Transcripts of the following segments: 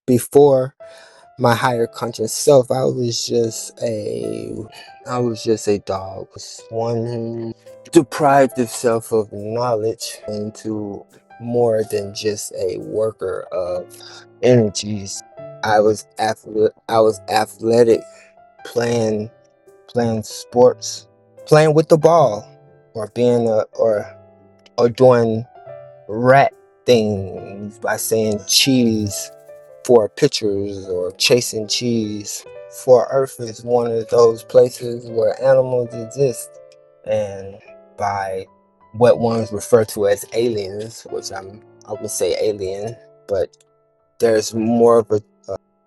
Before my higher conscious self, I was just a dog, one who deprived itself of knowledge into more than just a worker of energies. I was athletic, playing playing sports, playing with the ball, or being a or doing rat things by saying cheese for pictures, or chasing cheese. For Earth is one of those places where animals exist, and by what ones refer to as aliens, which I would say alien, but there's more of a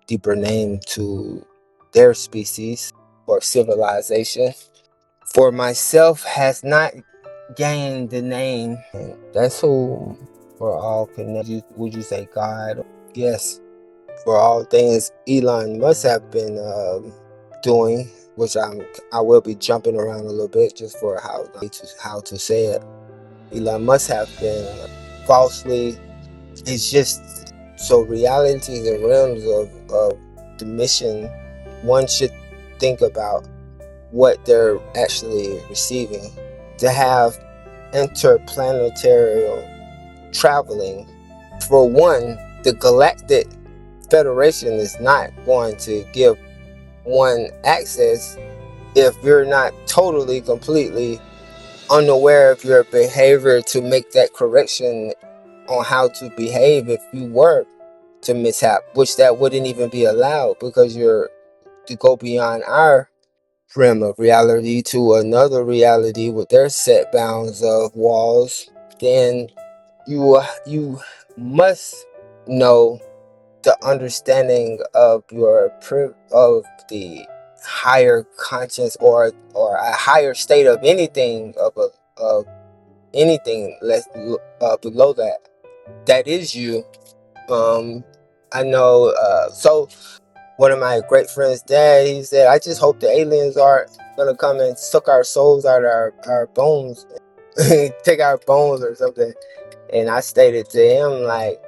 deeper name to their species or civilization. For myself, has not gained the name. And that's who we're all connected. Would you say God? Yes. For all things Elon must have been doing, which I will be jumping around a little bit just for how to say it. Elon must have been falsely. It's just so realities and realms of the mission. One should think about what they're actually receiving. To have interplanetary traveling, for one, the Galactic Federation is not going to give one access if you're not totally, completely unaware of your behavior to make that correction on how to behave if you were to mishap, which that wouldn't even be allowed because you're to go beyond our realm of reality to another reality with their set bounds of walls. Then you must know the understanding of of the higher conscience, or a higher state of anything, of anything less below that is you. I know. So one of my great friends' dad, he said, "I just hope the aliens are gonna come and suck our souls out of our bones, take our bones or something." And I stated to him, like,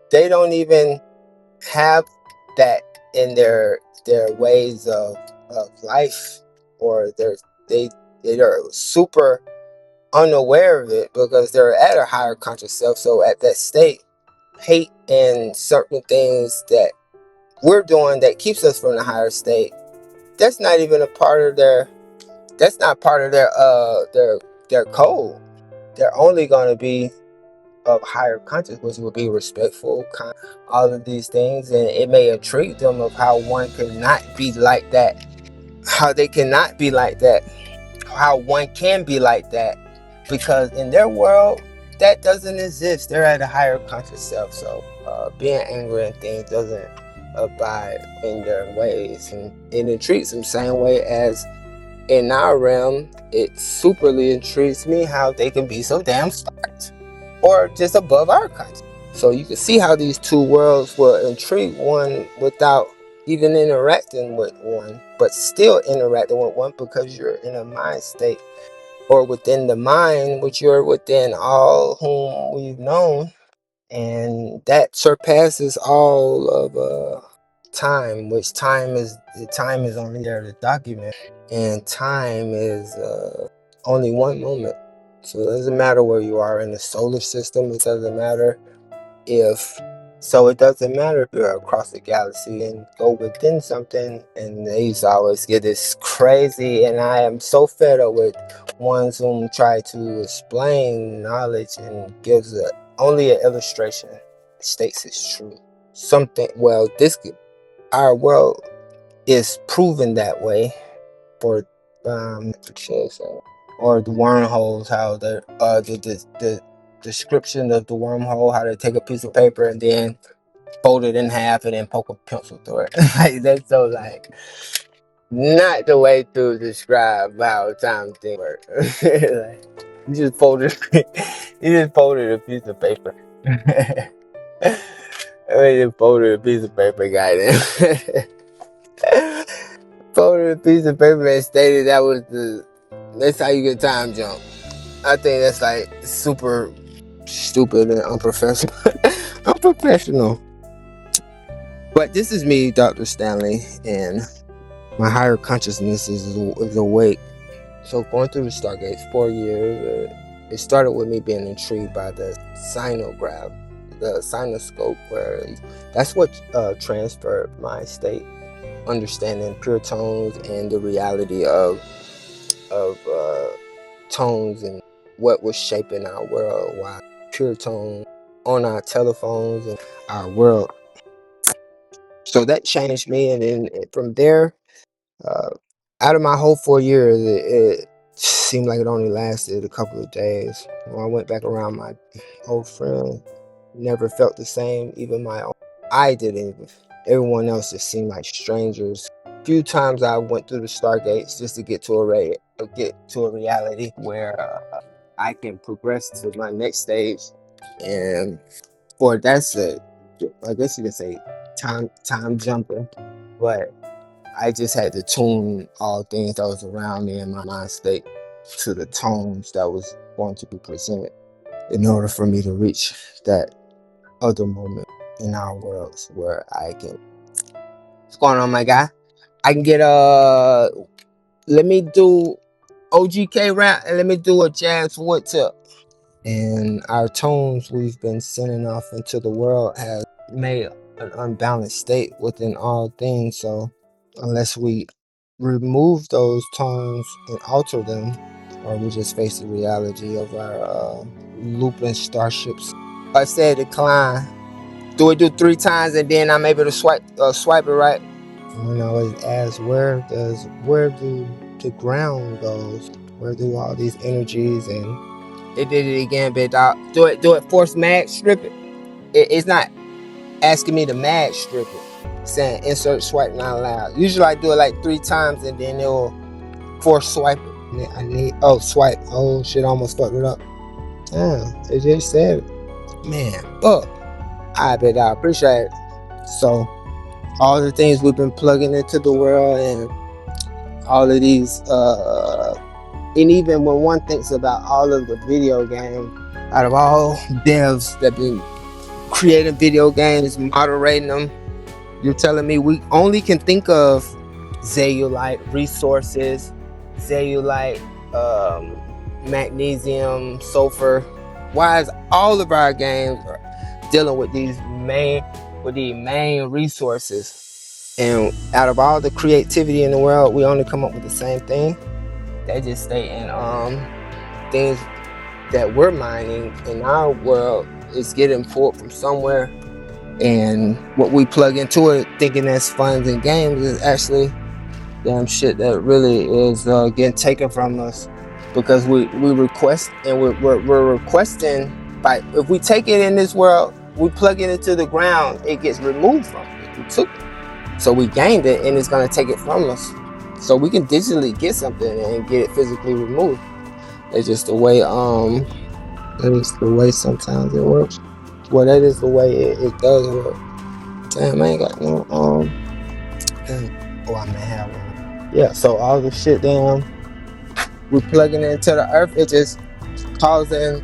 they don't even have that in their ways of life, or they they are super unaware of it because they're at a higher conscious self. So at that state, hate and certain things that we're doing that keeps us from the higher state, that's not even a part of that's not part of their code. They're only going to be of higher conscious, which would be respectful, kind, all of these things, and it may intrigue them of how one cannot be like that, how they cannot be like that, how one can be like that, because in their world that doesn't exist. They're at a higher conscious self, so being angry and things doesn't abide in their ways, and it intrigues them same way as in our realm. It superly intrigues me how they can be so damn smart, or just above our conscience. So you can see how these two worlds will intrigue one without even interacting with one, but still interacting with one because you're in a mind state, or within the mind, which you're within all whom we've known, and that surpasses all of time, which time is only there to document, and time is only one moment. So it doesn't matter where you are in the solar system. It doesn't matter if you're across the galaxy and go within something. And they used to always get this crazy, and I am so fed up with ones who try to explain knowledge and gives only an illustration, states it's true. Something, well, our world is proven that way for or the wormholes, how the description of the wormhole, how they take a piece of paper and then fold it in half and then poke a pencil through it. Like, that's so, like, not the way to describe how time things work. Like, you just folded a piece of paper. I just folded a piece of paper, guy. Folded a piece of paper and stated that's how you get time jump. I think that's like super stupid and unprofessional. Unprofessional. But this is me, Dr. Stanley, and my higher consciousness is awake. So going through the Stargates 4 years, it started with me being intrigued by the sinograph, the sinoscope, where that's what transferred my state, understanding pure tones and the reality of tones and what was shaping our world, why pure tone on our telephones and our world. So that changed me, and then from there, uh, out of my whole 4 years, it seemed like it only lasted a couple of days. When I went back around my old friend, never felt the same. Even my own, I didn't. Even, everyone else just seemed like strangers. A few times I went through the stargates just to get to a reality where I can progress to my next stage, and for that's I guess you could say time jumping, but I just had to tune all things that was around me in my mind state to the tones that was going to be presented in order for me to reach that other moment in our worlds where I can. What's going on, my guy? I can get let me do OGK rap and let me do a jazz wood tip. And our tones we've been sending off into the world has made an unbalanced state within all things. So unless we remove those tones and alter them, or we just face the reality of our looping starships. I said decline. Do it 3 times and then I'm able to swipe it right. And I always ask, where do the ground goes? Where do all these energies and it did it again, big dog. Do it, force mag strip it. It's not asking me to mag strip it. It's saying insert swipe not allowed. Usually I do it like 3 times and then it will force swipe it. I need swipe. Oh shit, I almost fucked it up. Damn, it just said it. Man, fuck. I bet I appreciate it. So all the things we've been plugging into the world and all of these and even when one thinks about all of the video games, out of all devs that been creating video games, moderating them, you're telling me we only can think of Zayulite resources, Zayulite, magnesium, sulfur. Why is all of our games dealing with these main resources? And out of all the creativity in the world, we only come up with the same thing. They just stay in things that we're mining in our world is getting pulled from somewhere, and what we plug into it thinking that's fun and games is actually damn shit that really is getting taken from us, because we request and we're requesting by, if we take it in this world, we plug it into the ground, it gets removed from it. We took it, so we gained it, and it's going to take it from us. So we can digitally get something and get it physically removed. It's just the way that is the way sometimes it works. Well, that is the way it does work. Damn, I ain't got no damn. Oh, I may have one. Yeah, so all the shit down, we're plugging it into the earth, it just causing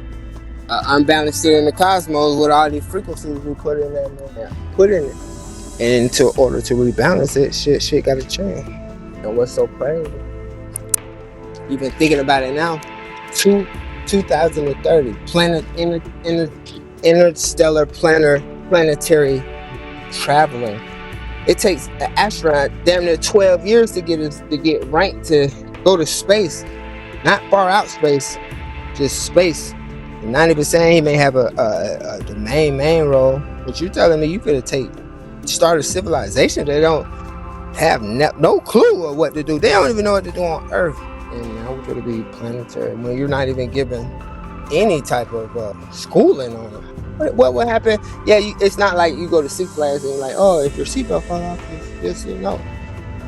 unbalanced shit in the cosmos with all these frequencies we put in it. And to order to rebalance it, shit gotta change. And what's so crazy, even thinking about it now, 2030, interstellar planetary traveling. It takes an astronaut damn near 12 years to get ranked to go to space, not far out space, just space. 90% he may have the main role, but you're telling me you could start a civilization that don't have no clue of what to do. They don't even know what to do on Earth, and now we're going to be planetary when you're not even given any type of schooling on it. What would happen? Yeah, it's not like you go to Six Flags and you're like, oh, if your seatbelt fall off, just how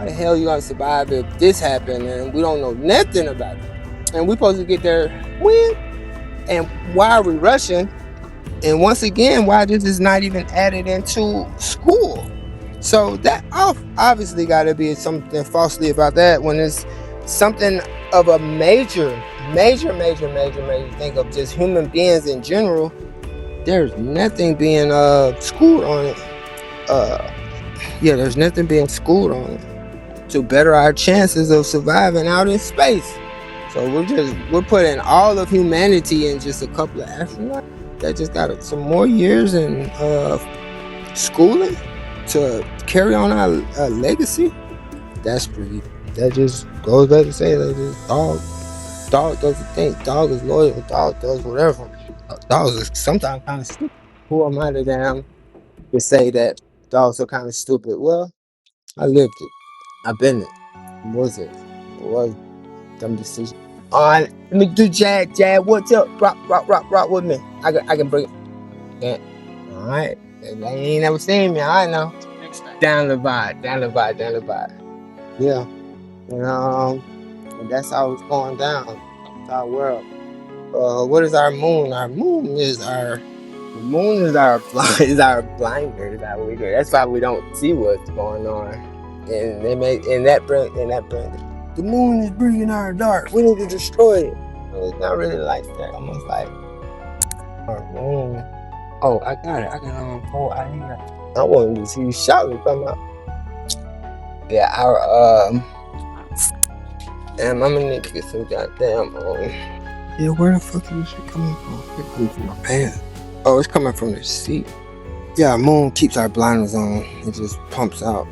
the hell you gonna survive if this happened and we don't know nothing about it, and we supposed to get there when, and why are we rushing? And once again, why this is not even added into school? So that obviously got to be something falsely about that, when it's something of a major thing of just human beings in general. There's nothing being schooled on it. Yeah, there's nothing being schooled on to better our chances of surviving out in space. So we're putting all of humanity in just a couple of astronauts that just got some more years in schooling to carry on our legacy. That's pretty. That just goes back to say that just dog doesn't think. Dog is loyal. Dog does whatever. Dogs are sometimes kind of stupid. Who am I to damn to say that dogs are kind of stupid? Well, I lived it. I've been it. Was it? Was dumb decision. All right, let me do Jag. Jag, what's up? Rock with me. I can bring it. Yeah. All right. They ain't never seen me. I know. Down the vibe. Down the vibe. Down the vibe. Yeah. And and that's how it's going down. It's our world. What is our moon? Our moon is our the moon is our is our blinder. Is our weaker. That's why we don't see what's going on. And they make and that bring the moon is bringing our dark. We need to destroy it. So it's not really like that. Almost like our moon. Oh, I got it. I got I hear. I wanted to see you shouting come out. Yeah, our damn, I'm gonna need to get some goddamn yeah, where the fuck is this shit coming from? It comes from my pants. Oh, it's coming from the seat. Yeah, moon keeps our blinders on. It just pumps out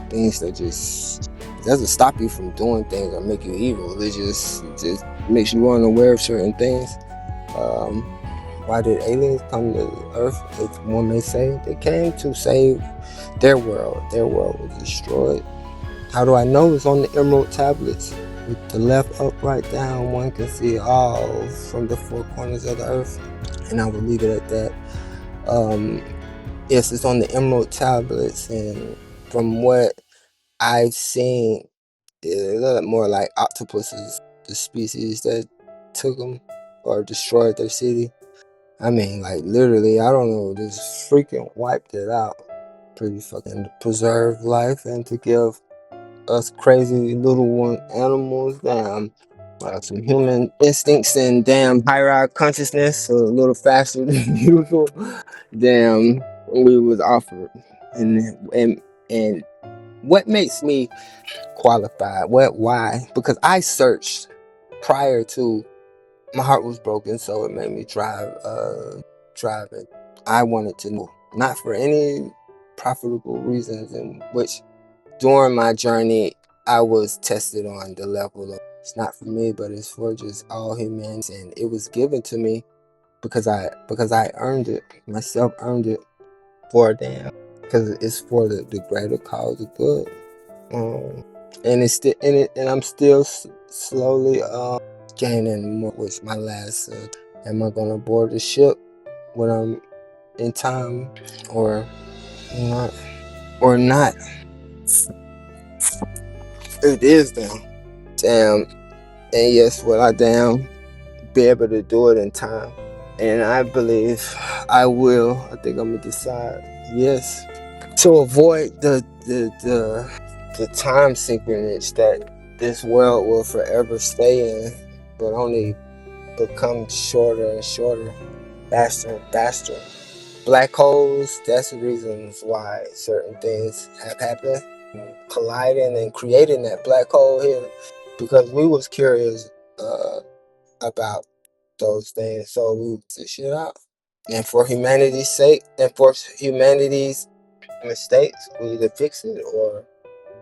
things that just it doesn't stop you from doing things or make you evil. It just makes you unaware of certain things. Why did aliens come to Earth? As one may say, they came to save their world. Their world was destroyed. How do I know? It's on the emerald tablets. With the left up, right down, one can see all from the four corners of the earth. And I will leave it at that. Yes, it's on the emerald tablets, and from what I've seen, it looked more like octopuses, the species that took them or destroyed their city. I mean, like literally, I don't know, just freaking wiped it out. Pretty fucking to preserve life and to give us crazy little one animals, damn, some human instincts and damn higher consciousness a little faster than usual. Damn, we was offered, and what makes me qualified? Why? Because I searched prior to my heart was broken, so it made me drive. Driving. I wanted to know, not for any profitable reasons, in which during my journey, I was tested on the level of it's not for me, but it's for just all humans, and it was given to me because I earned it myself, earned it for a damn because it's for the greater cause of good. And it's still in it, and I'm still slowly gaining more. Which my last, am I gonna board the ship when I'm in time, or not? Or not? It is damn. Damn. And yes, will I damn be able to do it in time? And I believe I will. I think I'm gonna decide yes to avoid the time synchronage that this world will forever stay in, but only become shorter and shorter, faster and faster. Black holes, that's the reasons why certain things have happened, colliding and creating that black hole here, because we was curious about those things, so we would this shit out. And for humanity's sake, and for humanity's mistakes, we either fix it or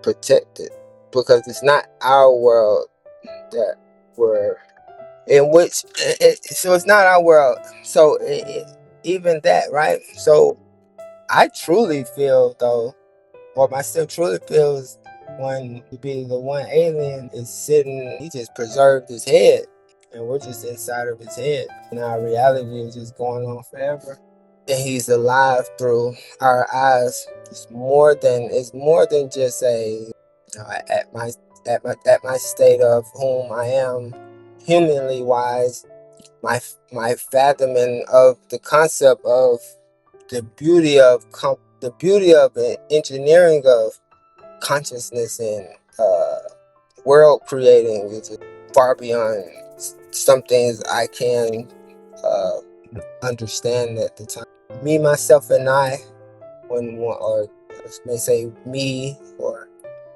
protect it, because it's not our world that we're in, which so it's not our world. So even that, right? So I truly feel though, or myself truly feels, when to be the one alien is sitting, he just preserved his head, and we're just inside of his head, and our reality is just going on forever, and he's alive through our eyes. It's more than just a at my state of whom I am humanly wise, my fathoming of the concept of the beauty of engineering of consciousness and world creating is far beyond some things I can understand at the time. Me, myself, and I, or may say me, or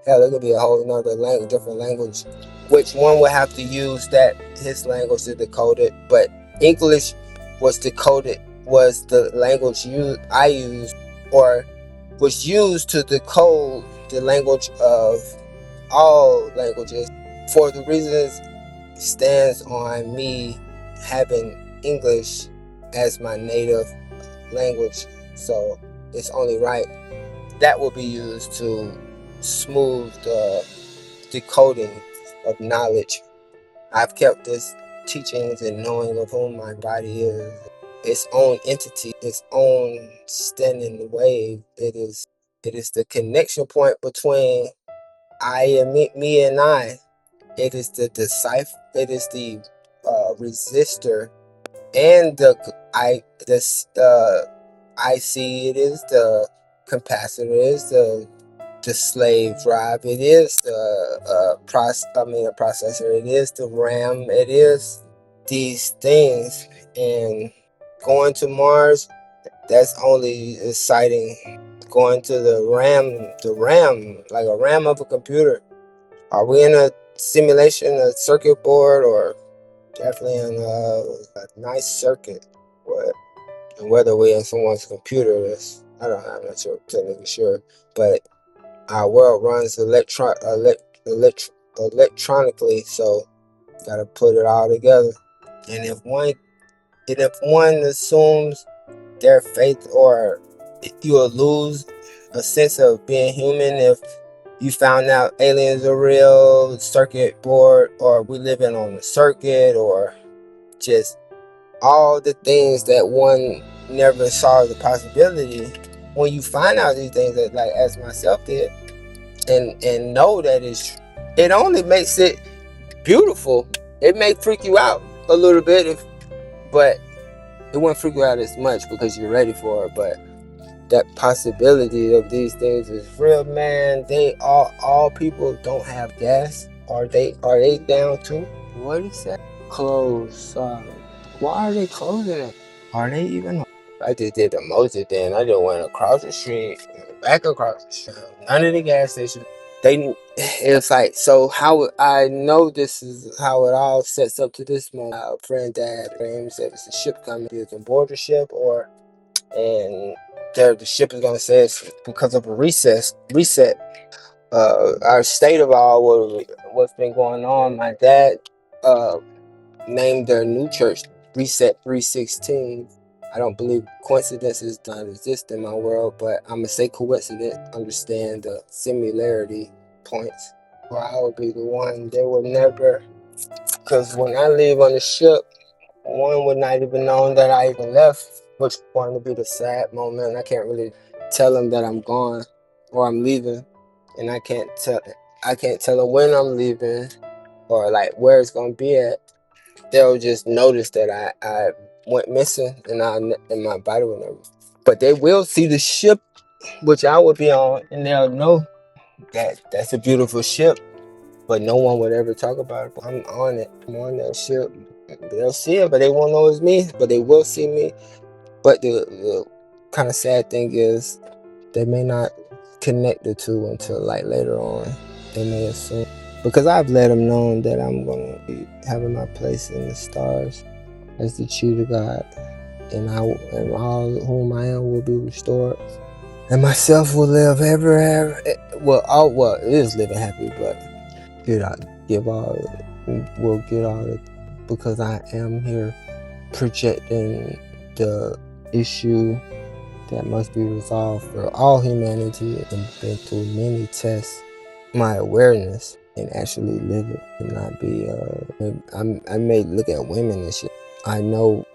hell, it could be a whole nother language, different language, which one would have to use that his language to decode it. But English was decoded, was the language I used, or was used to decode the language of all languages, for the reasons stands on me having English as my native language. So it's only right that will be used to smooth the decoding of knowledge. I've kept this teachings and knowing of whom my body is its own entity, its own standing wave. It is the connection point between I and me and I. It is the decipher. It is the resistor and the IC. It is the capacitor. It is the slave drive. It is the processor. It is the RAM. It is these things. And going to Mars, that's only exciting. Going to the RAM, like a RAM of a computer. Are we in a simulation, a circuit board, or definitely in a nice circuit? And whether we're in someone's computer, I'm not sure, technically sure, but our world runs electronically, so gotta put it all together. And if one assumes their faith, or you will lose a sense of being human if you found out aliens are real, circuit board, or we living on a circuit, or just all the things that one never saw the possibility. When you find out these things, that, like as myself did, and know that it only makes it beautiful. It may freak you out a little bit, but it won't freak you out as much because you're ready for it. But that possibility of these things is real, man. They all people don't have gas. Are they down too? What is that? Close. Why are they closing it? Are they even? I just did the Moses then. I just went across the street, back across the street. None of the gas stations. It's like, so how I know this is how it all sets up to this moment. Our friend dad claims that it's a ship coming, it's a border ship, and the ship is gonna say it's because of a reset. Our state of all what's been going on. My dad named their new church Reset 316. I don't believe coincidences don't exist in my world, but I'm gonna say coincidence. Understand the similarity points. Where I would be the one they would never, because when I leave on the ship, one would not even know that I even left, which going to be the sad moment. I can't really tell them that I'm gone or I'm leaving, and I can't tell them when I'm leaving or like where it's gonna be at. They'll just notice that I went missing, and my body will never. But they will see the ship which I would be on, and they'll know that that's a beautiful ship. But no one would ever talk about it. I'm on it. I'm on that ship. They'll see it, but they won't know it's me. But they will see me. But the kind of sad thing is they may not connect the two until like later on. They may assume, because I've let them know that I'm going to be having my place in the stars as the true to God, and all whom I am will be restored, and myself will live ever. Well, it is living happy, but we'll get all it, because I am here projecting the issue that must be resolved for all humanity, and been through many tests. My awareness and actually live it, and not be I may look at women and shit. I know